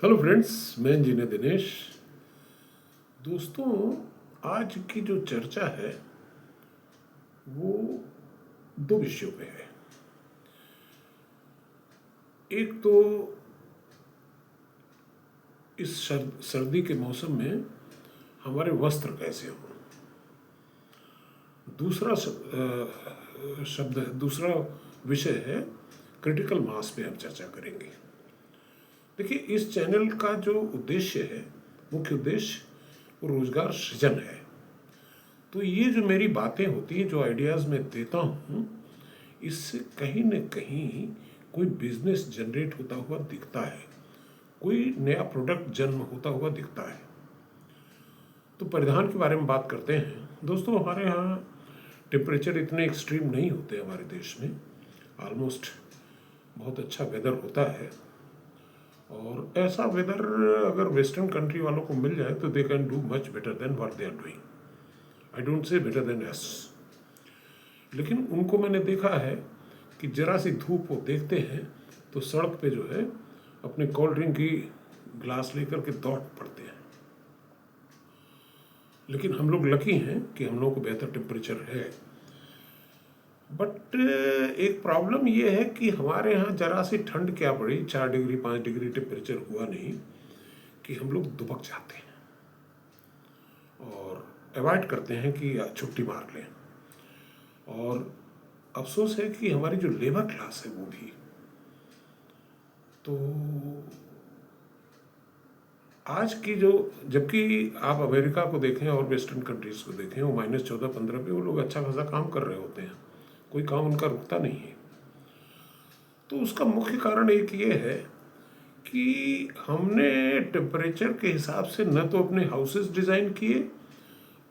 Hello friends, मैं engineer Dinesh. दोस्तों, आज की जो चर्चा है वो दो विषयों पे है। एक तो इस सर्दी के मौसम में हमारे वस्त्र कैसे हों। दूसरा विषय है क्रिटिकल मास पे हम चर्चा करेंगे। देखिए, इस चैनल का जो उद्देश्य है, मुख्य उद्देश्य, वो रोजगार सृजन है। तो ये जो मेरी बातें होती हैं, जो आइडियाज़ मैं देता हूँ, इससे कहीं न कहीं कोई बिजनेस जनरेट होता हुआ दिखता है, कोई नया प्रोडक्ट जन्म होता हुआ दिखता है। तो परिधान के बारे में बात करते हैं। दोस्तों, हमारे यहाँ टेम्परेचर इतने एक्सट्रीम नहीं होते हमारे देश में। ऑलमोस्ट बहुत अच्छा वेदर होता है, और ऐसा वेदर अगर वेस्टर्न कंट्री वालों को मिल जाए तो they can do much better than what they are doing. I don't say better than us, लेकिन उनको मैंने देखा है कि जरा सी धूप वो देखते हैं तो सड़क पे जो है अपने कोल्ड ड्रिंक की ग्लास लेकर के दौड़ पड़ते हैं। लेकिन हम लोग लकी हैं कि हम लोगों को बेहतर टेम्परेचर है। बट एक प्रॉब्लम ये है कि हमारे यहाँ जरा सी ठंड क्या पड़ी, 4 डिग्री 5 डिग्री टेम्परेचर हुआ नहीं कि हम लोग दुबक जाते हैं और अवॉइड करते हैं कि छुट्टी मार लें। और अफसोस है कि हमारी जो लेबर क्लास है वो भी, तो आज की जो, जबकि आप अमेरिका को देखें और वेस्टर्न कंट्रीज़ को देखें, वो -14-15 पे वो लोग अच्छा खासा काम कर रहे होते हैं, कोई काम उनका रुकता नहीं है। तो उसका मुख्य कारण एक ये है कि हमने टेम्परेचर के हिसाब से न तो अपने हाउसेस डिज़ाइन किए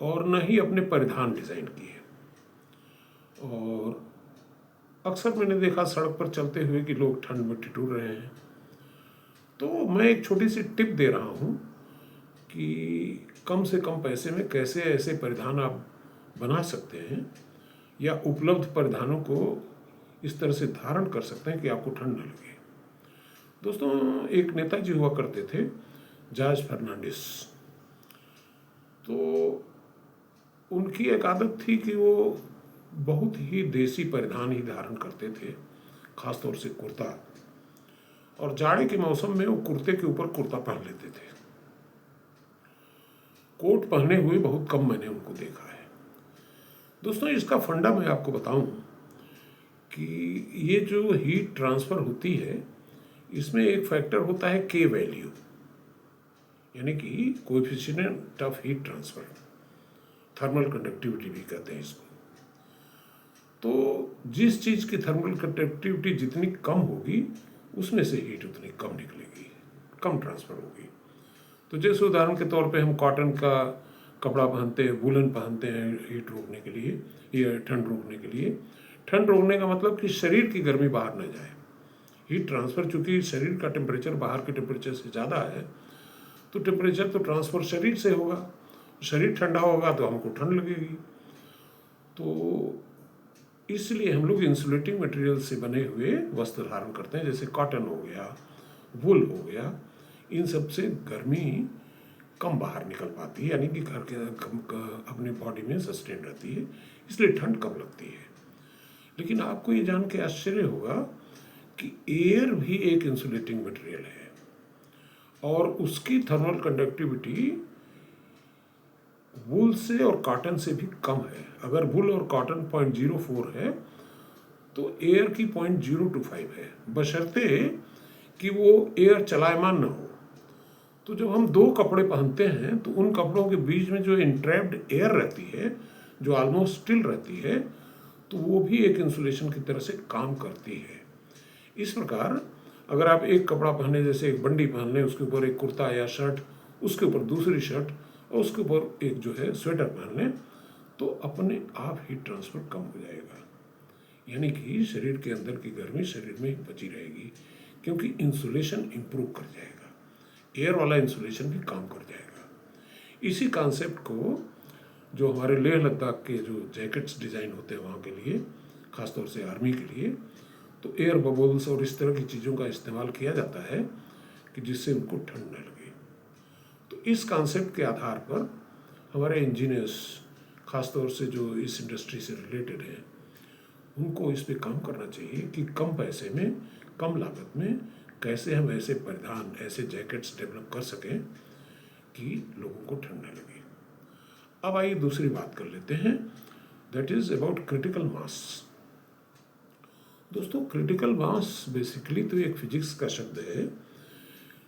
और न ही अपने परिधान डिज़ाइन किए। और अक्सर मैंने देखा सड़क पर चलते हुए कि लोग ठंड में ठिठुर रहे हैं। तो मैं एक छोटी सी टिप दे रहा हूँ कि कम से कम पैसे में कैसे ऐसे परिधान आप बना सकते हैं या उपलब्ध परिधानों को इस तरह से धारण कर सकते हैं कि आपको ठंड न लगे। दोस्तों, एक नेताजी हुआ करते थे, जॉर्ज फर्नांडिस। तो उनकी एक आदत थी कि वो बहुत ही देसी परिधान ही धारण करते थे, खासतौर से कुर्ता। और जाड़े के मौसम में वो कुर्ते के ऊपर कुर्ता पहन लेते थे। कोट पहने हुए बहुत कम मैंने उनको देखा है। दोस्तों, इसका फंडा मैं आपको बताऊं कि ये जो हीट ट्रांसफ़र होती है, इसमें एक फैक्टर होता है के वैल्यू, यानी कि coefficient of heat transfer, thermal conductivity भी कहते हैं इसको। तो जिस चीज़ की थर्मल कंडक्टिविटी जितनी कम होगी, उसमें से हीट उतनी कम निकलेगी, कम ट्रांसफ़र होगी। तो जैसे उदाहरण के तौर पे हम कॉटन का कपड़ा पहनते हैं, वुलन पहनते हैं हीट रोकने के लिए या ठंड रोकने के लिए। ठंड रोकने का मतलब कि शरीर की गर्मी बाहर न जाए। हीट ट्रांसफ़र, चूँकि शरीर का टेम्परेचर बाहर के टेम्परेचर से ज़्यादा है, तो टेम्परेचर तो ट्रांसफ़र शरीर से होगा। शरीर ठंडा होगा तो हमको ठंड लगेगी। तो इसलिए हम लोग इंसुलेटिंग मटेरियल से बने हुए वस्त्र धारण करते हैं, जैसे कॉटन हो गया, वुल हो गया। इन सब से गर्मी कम बाहर निकल पाती है, यानी कि घर के अपने बॉडी में सस्टेन रहती है, इसलिए ठंड कम लगती है। लेकिन आपको ये जान के आश्चर्य होगा कि एयर भी एक इंसुलेटिंग मटेरियल है और उसकी थर्मल कंडक्टिविटी वुल से और कॉटन से भी कम है। अगर वुल और कॉटन 0.04 है तो एयर की 0.025 है, बशर्ते कि वो एयर चलायमान न हो। तो जब हम दो कपड़े पहनते हैं तो उन कपड़ों के बीच में जो इंट्रैप्ड एयर रहती है, जो ऑलमोस्ट स्टिल रहती है, तो वो भी एक इंसुलेशन की तरह से काम करती है। इस प्रकार अगर आप एक कपड़ा पहने, जैसे एक बंडी पहन लें, उसके ऊपर एक कुर्ता या शर्ट, उसके ऊपर दूसरी शर्ट और उसके ऊपर एक जो है स्वेटर पहन लें, तो अपने आप हीट ट्रांसफ़र कम हो जाएगा। यानी कि शरीर के अंदर की गर्मी शरीर में ही बची रहेगी, क्योंकि इंसुलेशन इम्प्रूव कर जाएगा, एयर वाला इंसुलेशन भी काम कर जाएगा। इसी कॉन्सेप्ट को जो हमारे लेह लद्दाख के जो जैकेट्स डिज़ाइन होते हैं वहाँ के लिए, ख़ासतौर से आर्मी के लिए, तो एयर बबल्स और इस तरह की चीज़ों का इस्तेमाल किया जाता है कि जिससे उनको ठंड न लगे। तो इस कॉन्सेप्ट के आधार पर हमारे इंजीनियर्स, ख़ासतौर से जो इस इंडस्ट्री से रिलेटेड हैं, उनको इस पे काम करना चाहिए कि कम पैसे में, कम लागत में कैसे हम ऐसे परिधान, ऐसे जैकेट्स डेवलप कर सकें कि लोगों को ठंड न लगे। अब आइए दूसरी बात कर लेते हैं, that is about critical mass. दोस्तों, क्रिटिकल मास बेसिकली तो एक फिजिक्स का शब्द है।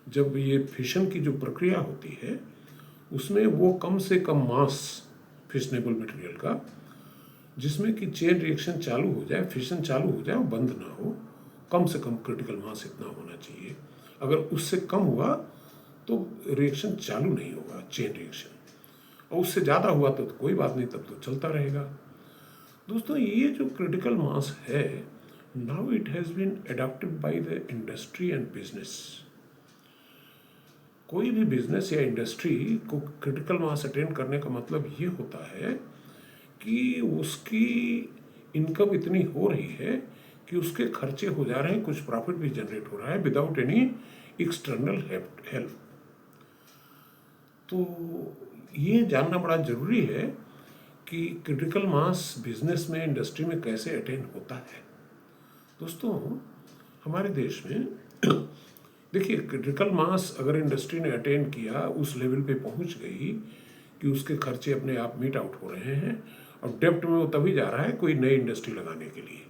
जब ये फिशन की जो प्रक्रिया होती है उसमें वो कम से कम मास फिशनेबल मटेरियल का, जिसमें कि चेन रिएक्शन चालू हो जाए, फिशन चालू हो जाए, बंद ना हो, कम से कम क्रिटिकल मास इतना होना चाहिए। अगर उससे कम हुआ तो रिएक्शन चालू नहीं होगा, चेन रिएक्शन, और उससे ज़्यादा हुआ तो कोई बात नहीं, तब तो चलता रहेगा। दोस्तों, ये जो क्रिटिकल मास है, now it has been adopted by the industry and business. कोई भी बिजनेस या इंडस्ट्री को क्रिटिकल मास अटेन करने का मतलब ये होता है कि उसकी इनकम इतनी हो रही है कि उसके खर्चे हो जा रहे हैं, कुछ प्रॉफिट भी जनरेट हो रहा है विदाउट एनी एक्सटर्नल हेल्प। तो ये जानना बड़ा ज़रूरी है कि क्रिटिकल मास बिजनेस में, इंडस्ट्री में कैसे अटेन होता है। दोस्तों, हमारे देश में देखिए, क्रिटिकल मास अगर इंडस्ट्री ने अटेन किया, उस लेवल पे पहुंच गई कि उसके खर्चे अपने आप मीट आउट हो रहे हैं, और डेप्ट में वो तभी जा रहा है कोई नई इंडस्ट्री लगाने के लिए।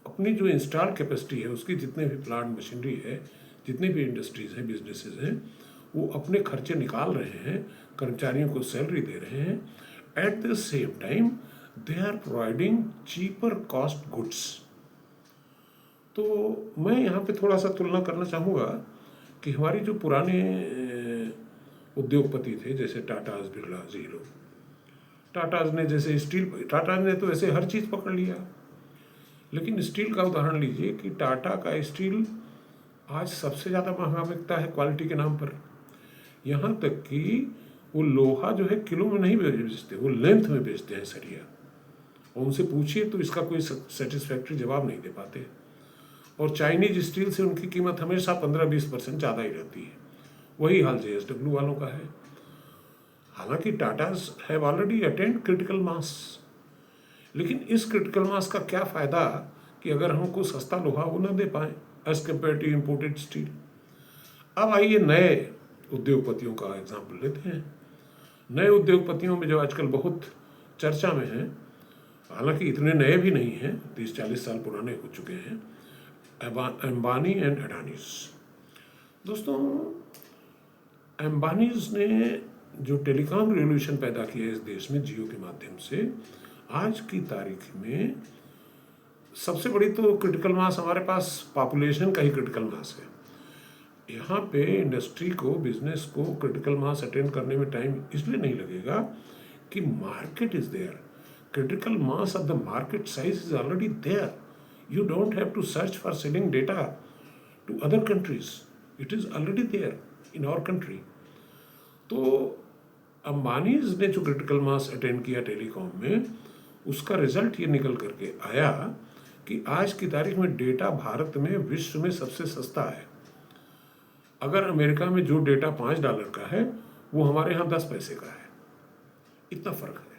अपनी जो इंस्टॉल कैपेसिटी है, उसकी जितने भी प्लांट मशीनरी है, जितनी भी इंडस्ट्रीज हैं, बिजनेसेस हैं, वो अपने खर्चे निकाल रहे हैं, कर्मचारियों को सैलरी दे रहे हैं। At the same time they are providing cheaper cost goods. तो मैं यहाँ पे थोड़ा सा तुलना करना चाहूँगा कि हमारी जो पुराने उद्योगपति थे, जैसे टाटाज, बिरला, हीरो। टाटाज ने जैसे स्टील, टाटा ने तो ऐसे हर चीज़ पकड़ लिया, लेकिन स्टील का उदाहरण लीजिए कि टाटा का स्टील आज सबसे ज़्यादा महंगा बिकता है क्वालिटी के नाम पर। यहाँ तक कि वो लोहा जो है किलो में नहीं बेचते, वो लेंथ में बेचते हैं, सरिया। और उनसे पूछिए तो इसका कोई सेटिस्फैक्ट्री जवाब नहीं दे पाते। और चाइनीज स्टील से उनकी कीमत हमेशा 15-20% ज़्यादा ही रहती है। वही हाल JSW वालों का है। हालांकि Tatas have already attend critical mass, लेकिन इस क्रिटिकल मास का क्या फ़ायदा कि अगर हमको सस्ता लोहा वो ना दे पाए as compare to imported steel. अब आइए नए उद्योगपतियों का एग्जाम्पल लेते हैं। नए उद्योगपतियों में जो आजकल बहुत चर्चा में हैं, हालांकि इतने नए भी नहीं हैं, 30-40 साल पुराने हो चुके हैं, अंबानी एंड अडानीज। दोस्तों, अंबानीज ने जो टेलीकॉम रिवॉल्यूशन पैदा किया इस देश में जियो के माध्यम से, आज की तारीख में सबसे बड़ी तो क्रिटिकल मास हमारे पास पॉपुलेशन का ही क्रिटिकल मास है। यहाँ पे इंडस्ट्री को, बिजनेस को क्रिटिकल मास अटेंड करने में टाइम इसलिए नहीं लगेगा कि market is there. Critical mass of the market size is already there. You don't have to search for selling data to other countries. It is already there in our country. तो अंबानीज ने जो critical मास attend किया telecom में, उसका result ये निकल करके आया कि आज की तारीख में डेटा भारत में विश्व में सबसे सस्ता है। अगर अमेरिका में जो डेटा $5 का है, वो हमारे यहाँ 10 पैसे का है। इतना फर्क है।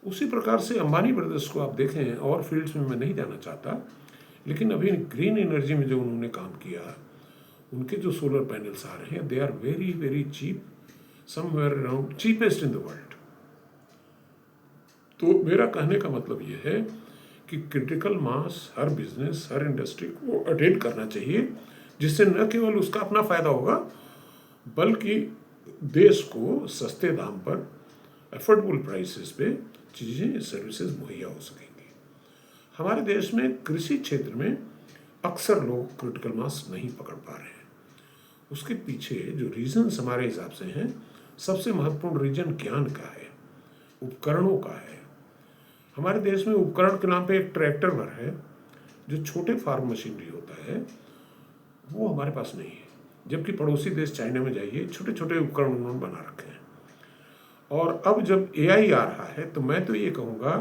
उसी प्रकार से अंबानी ब्रदर्स को आप देखें, और फील्ड्स में मैं नहीं जाना चाहता, लेकिन अभी ग्रीन एनर्जी में जो उन्होंने काम किया, उनके जो सोलर पैनल्स आ रहे हैं, they are very very cheap, somewhere around cheapest in the world. तो मेरा कहने का मतलब ये है कि क्रिटिकल मास हर बिजनेस, हर इंडस्ट्री को अटेंड करना चाहिए, जिससे न केवल उसका अपना फायदा होगा, बल्कि देश को सस्ते दाम पर, अफोर्डेबल प्राइसेस पे चीज़ें, सर्विसेज मुहैया हो सकेंगी। हमारे देश में कृषि क्षेत्र में अक्सर लोग क्रिटिकल मास नहीं पकड़ पा रहे हैं। उसके पीछे जो रीजन्स हमारे हिसाब से हैं, सबसे महत्वपूर्ण रीजन ज्ञान का है, उपकरणों का है। हमारे देश में उपकरण के नाम पे एक ट्रैक्टर भर है, जो छोटे फार्म मशीनरी होता है, वो हमारे पास नहीं है। जबकि पड़ोसी देश चाइना में जाइए, छोटे छोटे उपकरण उन्होंने बना रखे हैं। और अब जब AI आ रहा है, तो मैं तो ये कहूँगा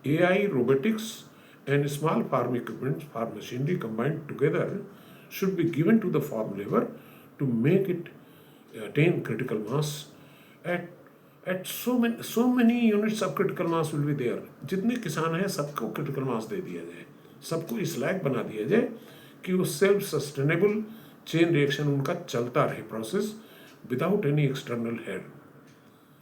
AI, robotics and small farm equipment, farm machinery combined together should be given to the farm labor to make it attain critical mass. At so many units of critical mass will be there. जितने किसान हैं सबको critical mass दे दिया जाए, सबको इस लायक बना दिया जाए कि वो सेल्फ सस्टेनेबल चेन रिएक्शन उनका चलता रहे process without any external help.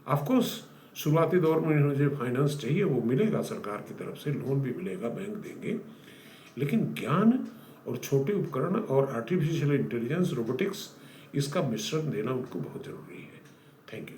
Of course शुरुआती दौर में इन्हें जो फाइनेंस चाहिए वो मिलेगा सरकार की तरफ से, लोन भी मिलेगा, बैंक देंगे, लेकिन ज्ञान और छोटे उपकरण और आर्टिफिशियल इंटेलिजेंस, रोबोटिक्स, इसका मिश्रण देना उनको बहुत ज़रूरी है. Thank you.